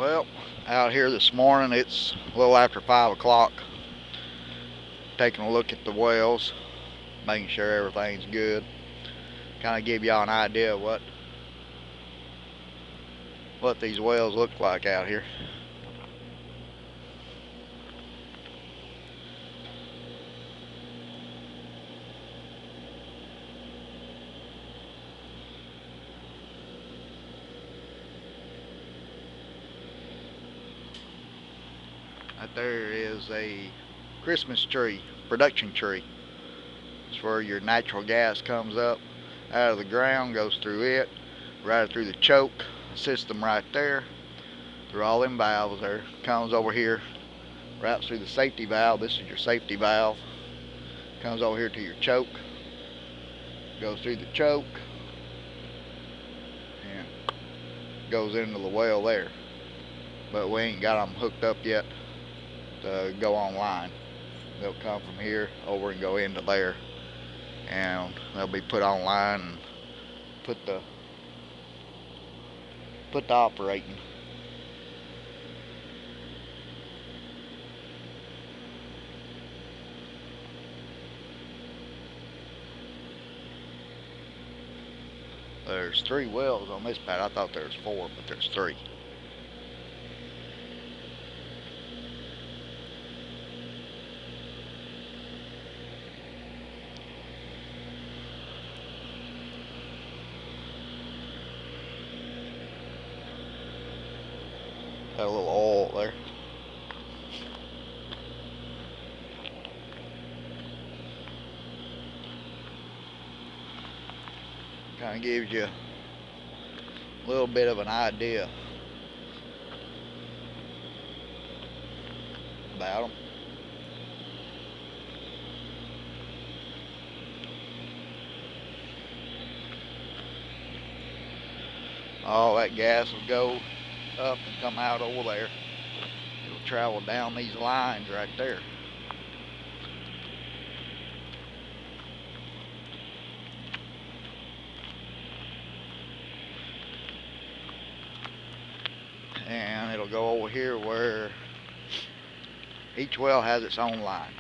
Well, out here this morning, it's a little after 5 o'clock, taking a look at the wells, making sure everything's good. Kind of give y'all an idea of what these wells look like out here. Right there is a Christmas tree, production tree. It's where your natural gas comes up out of the ground, goes through it, right through the choke system right there, through all them valves there, comes over here, routes through the safety valve. This is your safety valve. Comes over here to your choke, goes through the choke, and goes into the well there. But we ain't got them hooked up yet to go online. They'll come from here over and go into there, and they'll be put online and put the operating. There's 3 wells on this pad. I thought there was 4, but there's 3. Got a little oil there. Kind of gives you a little bit of an idea about them. All that gas will go up and come out over there. It'll travel down these lines right there. And it'll go over here where each well has its own line.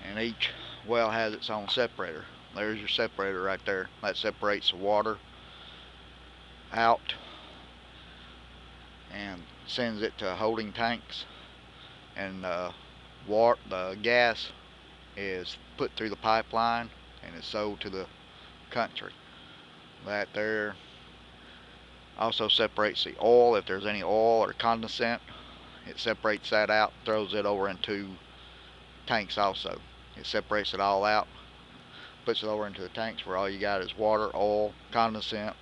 And each well has its own separator. There's your separator right there. That separates the water out and sends it to holding tanks, and the gas is put through the pipeline and is sold to the country. That there also separates the oil. If there's any oil or condensate, it separates that out, throws it over into tanks also. It separates it all out, puts it over into the tanks where all you got is water, oil, condensate,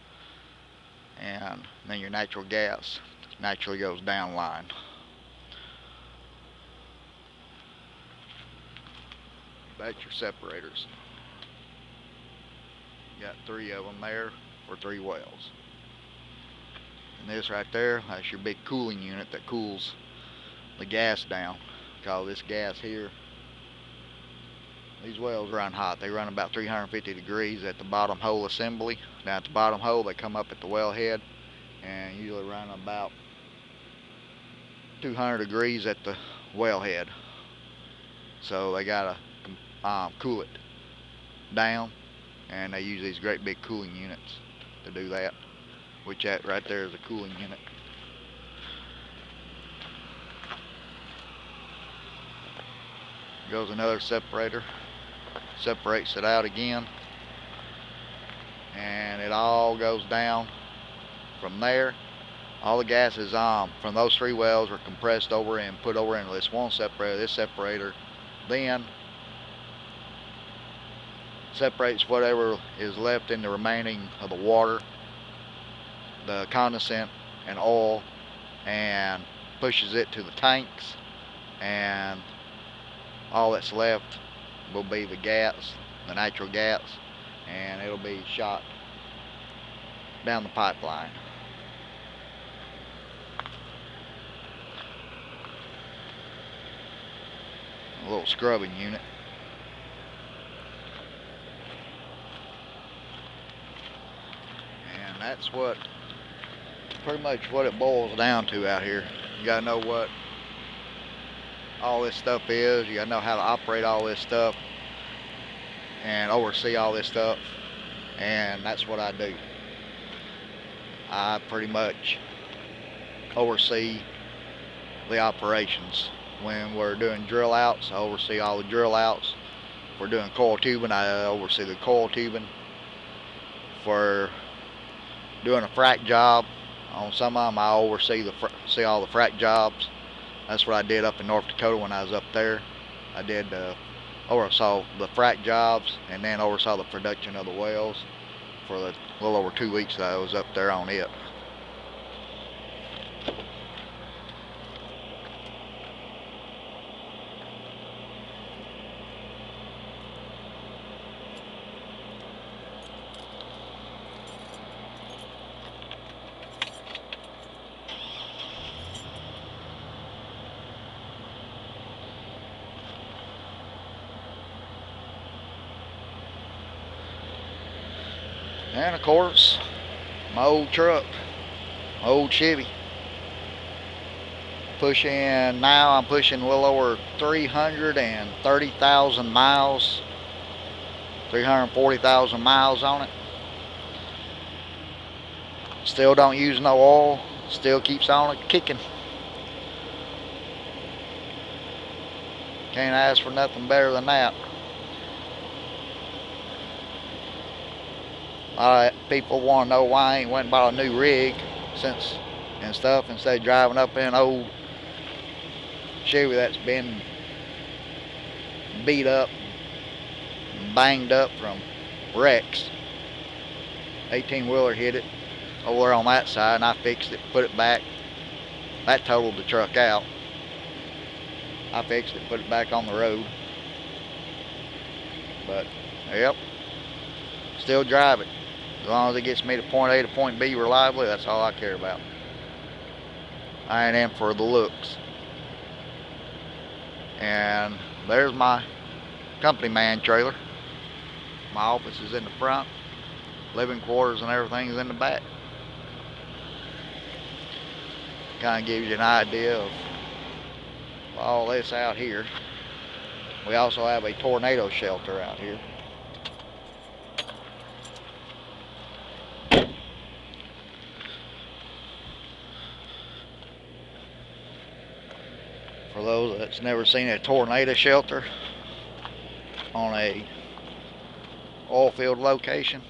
and then your natural gas naturally goes down line. That's your separators. You got 3 of them there for 3 wells. And this right there, that's your big cooling unit that cools the gas down. Because this gas here, these wells run hot. They run about 350 degrees at the bottom hole assembly. Down at the bottom hole, they come up at the wellhead and usually run about 200 degrees at the wellhead. So they gotta cool it down, and they use these great big cooling units to do that, which that right there is a cooling unit. Goes another separator, separates it out again, and it all goes down from there. All the gases from those 3 wells were compressed over and put over into this one separator. This separator then separates whatever is left in the remaining of the water, the condensate and oil, and pushes it to the tanks, and all that's left will be the gas, the natural gas, and it'll be shot down the pipeline. little scrubbing unit. And that's pretty much what it boils down to out here. You gotta know what all this stuff is. You gotta know how to operate all this stuff and oversee all this stuff. And that's what I do. I pretty much oversee the operations. When we're doing drill outs, I oversee all the drill outs. If we're doing coil tubing, I oversee the coil tubing. For doing a frac job, on some of them I oversee all the frac jobs. That's what I did up in North Dakota when I was up there. I did oversaw the frac jobs and then oversaw the production of the wells for the little over 2 weeks that I was up there on it. And of course, my old truck, my old Chevy. I'm pushing a little over 330,000 miles, 340,000 miles on it. Still don't use no oil, still keeps on it kicking. Can't ask for nothing better than that. A lot of people want to know why I ain't went and bought a new rig and stuff instead of driving up in an old Chevy that's been beat up and banged up from wrecks. 18-wheeler hit it over there on that side and I fixed it, put it back. That totaled the truck out. I fixed it, put it back on the road. But, yep, still drive it. As long as it gets me to point A to point B reliably, that's all I care about. I ain't in for the looks. And there's my company man trailer. My office is in the front. Living quarters and everything is in the back. Kind of gives you an idea of all this out here. We also have a tornado shelter out here. For those that's never seen a tornado shelter on a oil field location,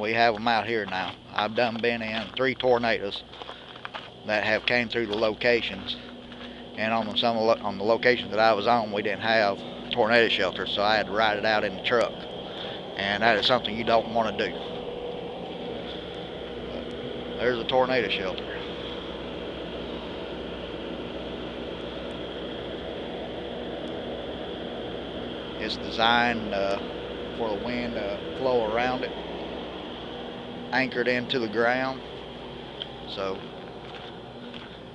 we have them out here now. I've done been in 3 tornadoes that have came through the locations, and on the locations that I was on, we didn't have tornado shelters, so I had to ride it out in the truck, and that is something you don't want to do. But there's a tornado shelter. It's designed for the wind to flow around it, anchored into the ground, so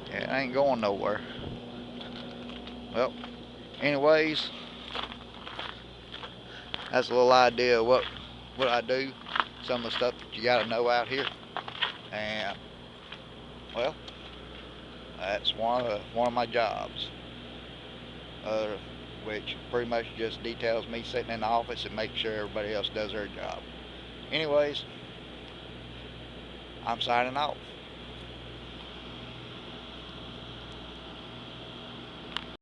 yeah, it ain't going nowhere. Well, anyways, that's a little idea of what I do, some of the stuff that you got to know out here, and well, that's one of my jobs. Which pretty much just details me sitting in the office and making sure everybody else does their job. Anyways, I'm signing off.